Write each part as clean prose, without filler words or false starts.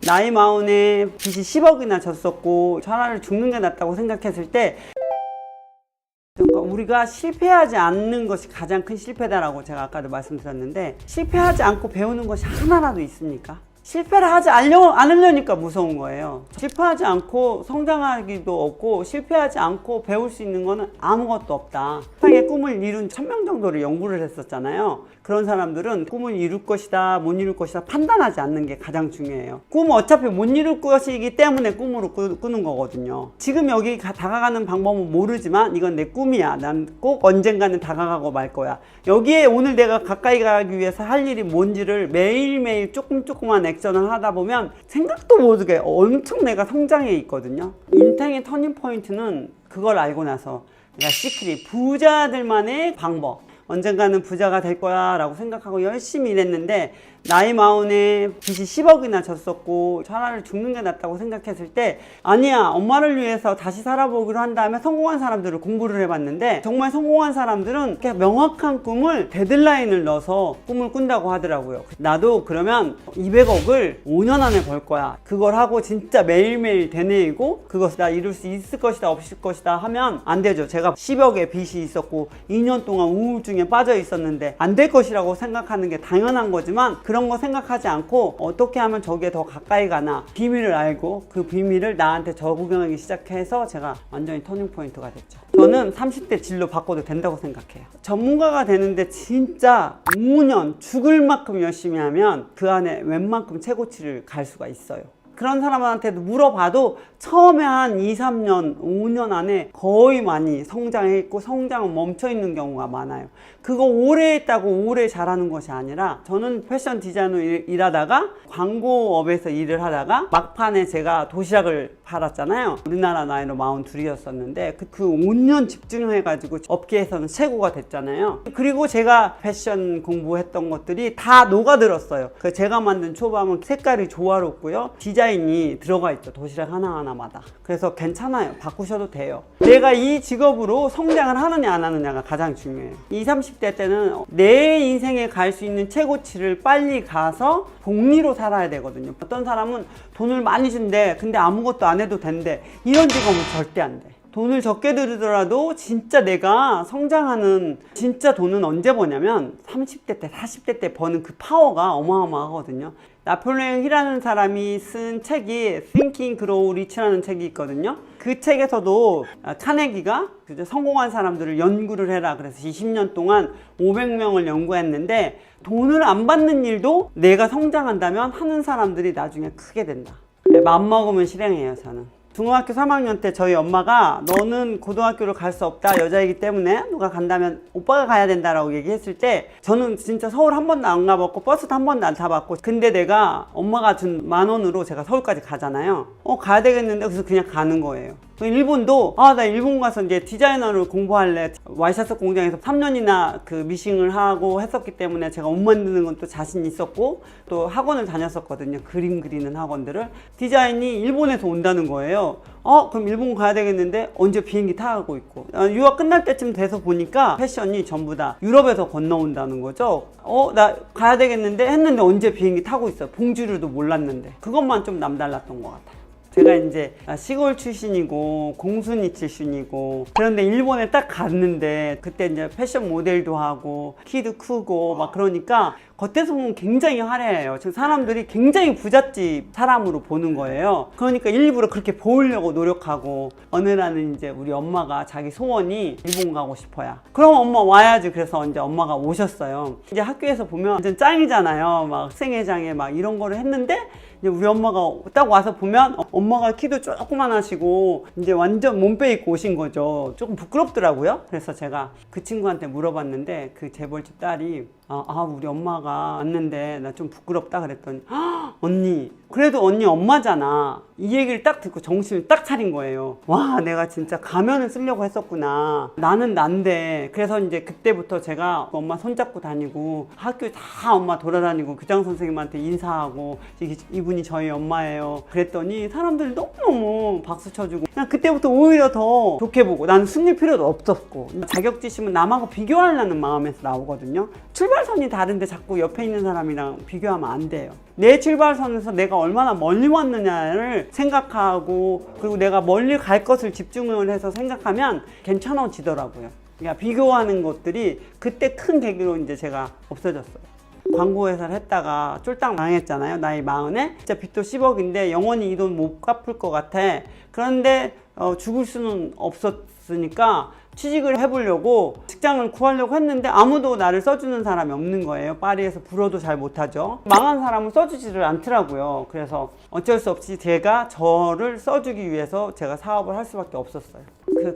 나이 마흔에 빚이 10억이나 졌었고 차라리 죽는 게 낫다고 생각했을 때 우리가 실패하지 않는 것이 가장 큰 실패다라고 제가 아까도 말씀드렸는데, 실패하지 않고 배우는 것이 하나라도 있습니까? 실패를 하지 않으려니까 무서운 거예요. 실패하지 않고 성장하기도 없고 실패하지 않고 배울 수 있는 거는 아무것도 없다. 세상에 꿈을 이룬 1000명 정도를 연구를 했었잖아요. 그런 사람들은 꿈을 이룰 것이다 못 이룰 것이다 판단하지 않는 게 가장 중요해요. 꿈은 어차피 못 이룰 것이기 때문에 꿈으로 꾸는 거거든요. 지금 여기 다가가는 방법은 모르지만 이건 내 꿈이야. 난 꼭 언젠가는 다가가고 말 거야. 여기에 오늘 내가 가까이 가기 위해서 할 일이 뭔지를 매일매일 조금만 액션을 하다 보면 생각도 못하게 엄청 내가 성장해 있거든요. 인생의 터닝 포인트는 그걸 알고 나서, 그러니까 시크릿, 부자들만의 방법, 언젠가는 부자가 될 거야 라고 생각하고 열심히 일했는데, 나이 마흔에 빚이 10억이나 졌었고 차라리 죽는 게 낫다고 생각했을 때, 아니야, 엄마를 위해서 다시 살아보기로 한 다음에 성공한 사람들을 공부를 해봤는데, 정말 성공한 사람들은 명확한 꿈을 데드라인을 넣어서 꿈을 꾼다고 하더라고요. 나도 그러면 200억을 5년 안에 벌 거야, 그걸 하고 진짜 매일매일 되뇌이고 그것을 다 이룰 수 있을 것이다 없을 것이다 하면 안 되죠. 제가 10억의 빚이 있었고 2년 동안 우울증에 빠져 있었는데 안 될 것이라고 생각하는 게 당연한 거지만, 그런 거 생각하지 않고 어떻게 하면 저기에 더 가까이 가나 비밀을 알고 그 비밀을 나한테 적용하기 시작해서 제가 완전히 터닝 포인트가 됐죠. 저는 30대 진로 바꿔도 된다고 생각해요. 전문가가 되는데 진짜 5년 죽을 만큼 열심히 하면 그 안에 웬만큼 최고치를 갈 수가 있어요. 그런 사람한테도 물어봐도 처음에 한 2, 3년, 5년 안에 거의 많이 성장했고 성장은 멈춰있는 경우가 많아요. 그거 오래 했다고 오래 잘하는 것이 아니라, 저는 패션 디자이너로 일하다가 광고업에서 일을 하다가 막판에 제가 도시락을 팔았잖아요. 우리나라 나이로 42이었었는데 그 5년 집중해가지고 업계에서는 최고가 됐잖아요. 그리고 제가 패션 공부했던 것들이 다 녹아들었어요. 제가 만든 초밥은 색깔이 조화롭고요, 디자인이 들어가 있죠, 도시락 하나하나마다. 그래서 괜찮아요. 바꾸셔도 돼요. 내가 이 직업으로 성장을 하느냐 안 하느냐가 가장 중요해요. 20, 30대 때는 내 인생에 갈 수 있는 최고치를 빨리 가서 복리로 살아야 되거든요. 어떤 사람은 돈을 많이 준대, 근데 아무것도 안 해도 된대. 이런 직업은 절대 안 돼. 돈을 적게 들이더라도 진짜 내가 성장하는 진짜 돈은 언제 버냐면 30대 때 40대 때 버는 그 파워가 어마어마하거든요. 나폴레옹 힐이라는 사람이 쓴 책이 Think and Grow Rich라는 책이 있거든요. 그 책에서도 카네기가 성공한 사람들을 연구를 해라 그래서 20년 동안 500명을 연구했는데, 돈을 안 받는 일도 내가 성장한다면 하는 사람들이 나중에 크게 된다. 맘먹으면 실행해요. 저는 중학교 3학년 때 저희 엄마가 너는 고등학교를 갈 수 없다, 여자이기 때문에 누가 간다면 오빠가 가야 된다라고 얘기했을 때, 저는 진짜 서울 한 번도 안 가봤고 버스도 한 번도 안 타봤고, 근데 내가 엄마가 준 10,000원으로 제가 서울까지 가잖아요. 가야 되겠는데 그래서 그냥 가는 거예요. 일본도 나 일본 가서 이제 디자이너를 공부할래. 와이셔츠 공장에서 3년이나 그 미싱을 하고 했었기 때문에 제가 옷 만드는 건 또 자신 있었고, 또 학원을 다녔었거든요. 그림 그리는 학원들을. 디자인이 일본에서 온다는 거예요. 그럼 일본 가야 되겠는데 언제 비행기 타고 있고, 유학 끝날 때쯤 돼서 보니까 패션이 전부 다 유럽에서 건너온다는 거죠. 나 가야 되겠는데 했는데 언제 비행기 타고 있어요. 봉주류도 몰랐는데. 그것만 좀 남달랐던 것 같아요. 제가 이제 시골 출신이고 공순이 출신이고, 그런데 일본에 딱 갔는데 그때 이제 패션 모델도 하고 키도 크고 막 그러니까 겉에서 보면 굉장히 화려해요. 지금 사람들이 굉장히 부잣집 사람으로 보는 거예요. 그러니까 일부러 그렇게 보이려고 노력하고, 어느 날은 이제 우리 엄마가 자기 소원이 일본 가고 싶어야. 그럼 엄마 와야지. 그래서 이제 엄마가 오셨어요. 이제 학교에서 보면 완전 짱이잖아요. 막 학생회장에 막 이런 거를 했는데, 이제 우리 엄마가 딱 와서 보면 엄마가 키도 조그만 하시고 이제 완전 몸빼 입고 오신 거죠. 조금 부끄럽더라고요. 그래서 제가 그 친구한테 물어봤는데, 그 재벌집 딸이 우리 엄마가 왔는데 나 좀 부끄럽다 그랬더니, 언니, 그래도 언니 엄마잖아. 이 얘기를 딱 듣고 정신을 딱 차린 거예요. 와, 내가 진짜 가면을 쓰려고 했었구나. 나는 난데. 그래서 이제 그때부터 제가 엄마 손잡고 다니고 학교 다 엄마 돌아다니고 교장 선생님한테 인사하고, 이분이 저희 엄마예요. 그랬더니 사람들이 너무너무 박수 쳐주고, 그냥 그때부터 오히려 더 좋게 보고, 나는 숨길 필요도 없었고. 자격지심은 남하고 비교하려는 마음에서 나오거든요. 출발선이 다른데 자꾸 옆에 있는 사람이랑 비교하면 안 돼요. 내 출발선에서 내가 얼마나 멀리 왔느냐를 생각하고, 그리고 내가 멀리 갈 것을 집중을 해서 생각하면 괜찮아지더라고요. 그러니까 비교하는 것들이 그때 큰 계기로 이제 제가 없어졌어요. 광고회사를 했다가 쫄딱 망했잖아요. 나이 40에. 진짜 빚도 10억인데 영원히 이 돈 못 갚을 것 같아. 그런데 죽을 수는 없었으니까 취직을 해보려고 직장을 구하려고 했는데 아무도 나를 써주는 사람이 없는 거예요. 파리에서 불어도 잘 못하죠. 망한 사람은 써주지를 않더라고요. 그래서 어쩔 수 없이 제가 저를 써주기 위해서 제가 사업을 할 수밖에 없었어요.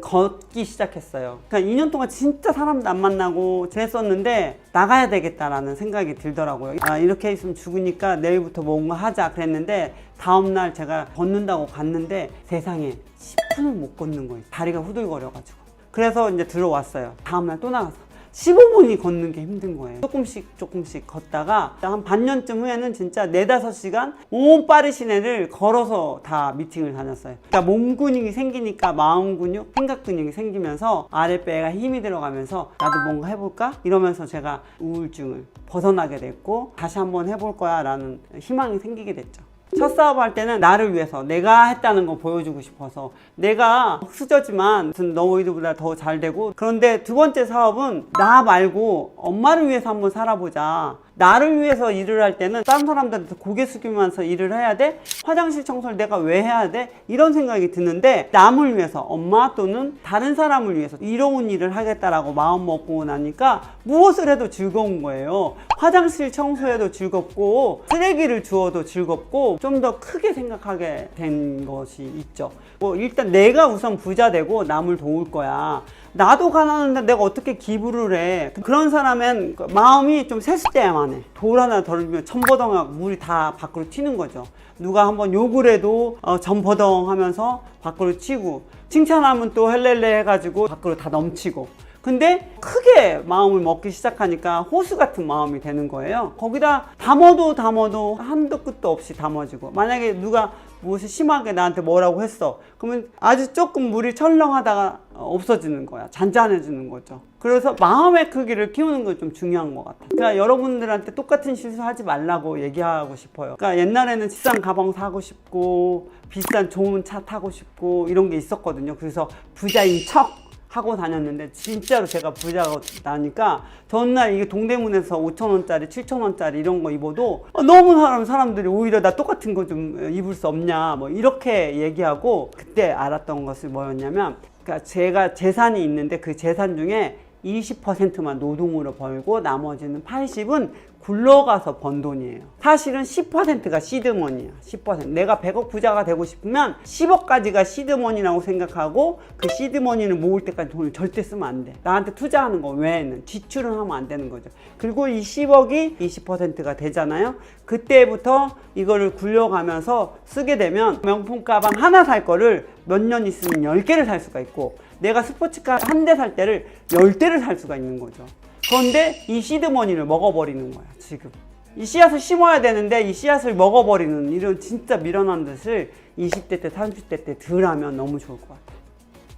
걷기 시작했어요. 그러니까 2년 동안 진짜 사람도 안 만나고 지냈었는데 나가야 되겠다라는 생각이 들더라고요. 이렇게 있으면 죽으니까 내일부터 뭔가 하자 그랬는데 다음날 제가 걷는다고 갔는데 세상에 10분을 못 걷는 거예요. 다리가 후들거려가지고. 그래서 이제 들어왔어요. 다음날 또 나가서 15분이 걷는 게 힘든 거예요. 조금씩 걷다가 한 반년쯤 후에는 진짜 4-5시간 온 파리 시내를 걸어서 다 미팅을 다녔어요. 그러니까 몸 근육이 생기니까 마음 근육, 생각 근육이 생기면서 아랫배가 힘이 들어가면서 나도 뭔가 해볼까? 이러면서 제가 우울증을 벗어나게 됐고 다시 한번 해볼 거야 라는 희망이 생기게 됐죠. 첫 사업할 때는 나를 위해서 내가 했다는 거 보여주고 싶어서 내가 흑수저지만 너희들보다 더 잘 되고, 그런데 두 번째 사업은 나 말고 엄마를 위해서 한번 살아보자. 나를 위해서 일을 할 때는 다른 사람들한테 고개 숙이면서 일을 해야 돼? 화장실 청소를 내가 왜 해야 돼? 이런 생각이 드는데 남을 위해서, 엄마 또는 다른 사람을 위해서 이로운 일을 하겠다라고 마음 먹고 나니까 무엇을 해도 즐거운 거예요. 화장실 청소해도 즐겁고 쓰레기를 주워도 즐겁고 좀 더 크게 생각하게 된 것이 있죠. 일단 내가 우선 부자 되고 남을 도울 거야. 나도 가난한데 내가 어떻게 기부를 해. 그런 사람은 마음이 좀 세숫대야만 해. 돌 하나 덜면 전버덩하고 물이 다 밖으로 튀는 거죠. 누가 한번 욕을 해도 전버덩 하면서 밖으로 튀고, 칭찬하면 또 헬렐레 해가지고 밖으로 다 넘치고. 근데 크게 마음을 먹기 시작하니까 호수 같은 마음이 되는 거예요. 거기다 담아도 한도 끝도 없이 담아지고, 만약에 누가 무엇이 심하게 나한테 뭐라고 했어, 그러면 아주 조금 물이 철렁하다가 없어지는 거야. 잔잔해지는 거죠. 그래서 마음의 크기를 키우는 건 좀 중요한 것 같아요. 그러니까 여러분들한테 똑같은 실수하지 말라고 얘기하고 싶어요. 그러니까 옛날에는 비싼 가방 사고 싶고 비싼 좋은 차 타고 싶고 이런 게 있었거든요. 그래서 부자인 척 하고 다녔는데 진짜로 제가 부자가 나니까 전날 이게 동대문에서 5,000원짜리 7,000원짜리 이런 거 입어도 너무 사람들이 오히려 나 똑같은 거 좀 입을 수 없냐 뭐 이렇게 얘기하고, 그때 알았던 것이 뭐였냐면, 그러니까 제가 재산이 있는데 그 재산 중에 20%만 노동으로 벌고 나머지는 80은 굴러가서 번 돈이에요. 사실은 10%가 시드머니야. 10%. 내가 100억 부자가 되고 싶으면 10억까지가 시드머니라고 생각하고 그 시드머니를 모을 때까지 돈을 절대 쓰면 안 돼. 나한테 투자하는 거 외에는 지출은 하면 안 되는 거죠. 그리고 이 10억이 20%가 되잖아요. 그때부터 이거를 굴려가면서 쓰게 되면 명품 가방 하나 살 거를 몇 년 있으면 10개를 살 수가 있고, 내가 스포츠카 한 대 살 때를 10대를 살 수가 있는 거죠. 그런데 이 시드머니를 먹어버리는 거야, 지금. 이 씨앗을 심어야 되는데 이 씨앗을 먹어버리는 이런 진짜 미련한 짓을 20대 때, 30대 때 덜 하면 너무 좋을 것 같아요.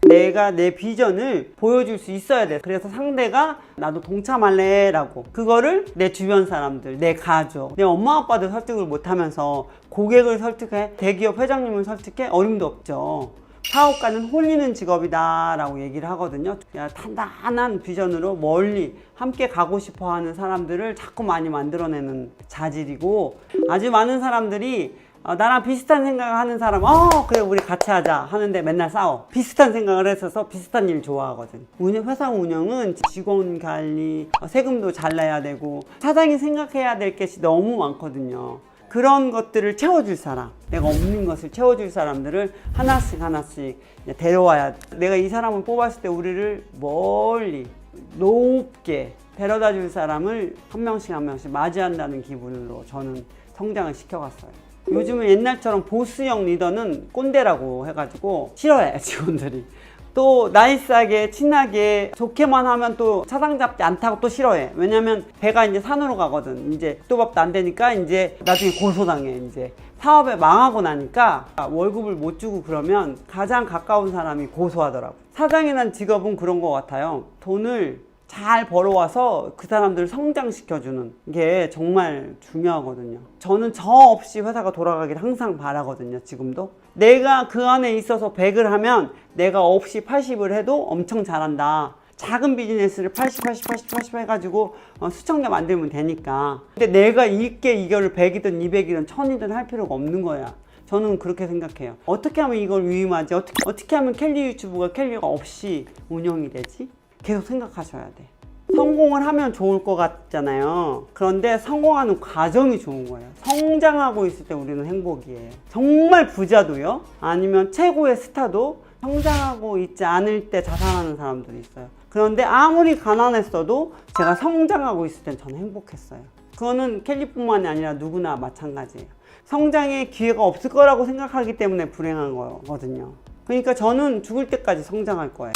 내가 내 비전을 보여줄 수 있어야 돼. 그래서 상대가 나도 동참할래 라고, 그거를 내 주변 사람들, 내 가족, 내 엄마 아빠도 설득을 못하면서 고객을 설득해, 대기업 회장님을 설득해? 어림도 없죠. 사업가는 홀리는 직업이다 라고 얘기를 하거든요. 단단한 비전으로 멀리 함께 가고 싶어 하는 사람들을 자꾸 많이 만들어내는 자질이고, 아주 많은 사람들이 나랑 비슷한 생각을 하는 사람, 그래 우리 같이 하자 하는데 맨날 싸워. 비슷한 생각을 했어서 비슷한 일 좋아하거든. 회사 운영은 직원 관리, 세금도 잘 내야 되고 사장이 생각해야 될 것이 너무 많거든요. 그런 것들을 채워줄 사람, 내가 없는 것을 채워줄 사람들을 하나씩 데려와야, 내가 이 사람을 뽑았을 때 우리를 멀리 높게 데려다 줄 사람을 한 명씩 맞이한다는 기분으로 저는 성장을 시켜갔어요. 요즘은 옛날처럼 보스형 리더는 꼰대라고 해가지고 싫어해, 직원들이. 또 나이스하게 친하게 좋게만 하면 또 차상 잡지 않다고 또 싫어해. 왜냐면 배가 이제 산으로 가거든. 이제 또 밥도 안 되니까 이제 나중에 고소당해. 이제 사업에 망하고 나니까 월급을 못 주고 그러면 가장 가까운 사람이 고소하더라고. 사장이란 직업은 그런 것 같아요. 돈을 잘 벌어와서 그 사람들을 성장시켜주는 게 정말 중요하거든요. 저는 저 없이 회사가 돌아가길 항상 바라거든요. 지금도 내가 그 안에 있어서 100을 하면 내가 없이 80을 해도 엄청 잘한다. 작은 비즈니스를 80 해가지고 수천 개 만들면 되니까. 근데 내가 이거를 100이든 200이든 1000이든 할 필요가 없는 거야. 저는 그렇게 생각해요. 어떻게 하면 이걸 위임하지? 어떻게 하면 켈리 유튜브가 켈리가 없이 운영이 되지? 계속 생각하셔야 돼. 성공을 하면 좋을 것 같잖아요. 그런데 성공하는 과정이 좋은 거예요. 성장하고 있을 때 우리는 행복이에요. 정말 부자도요, 아니면 최고의 스타도 성장하고 있지 않을 때 자살하는 사람들이 있어요. 그런데 아무리 가난했어도 제가 성장하고 있을 땐 저는 행복했어요. 그거는 켈리뿐만이 아니라 누구나 마찬가지예요. 성장의 기회가 없을 거라고 생각하기 때문에 불행한 거거든요. 그러니까 저는 죽을 때까지 성장할 거예요.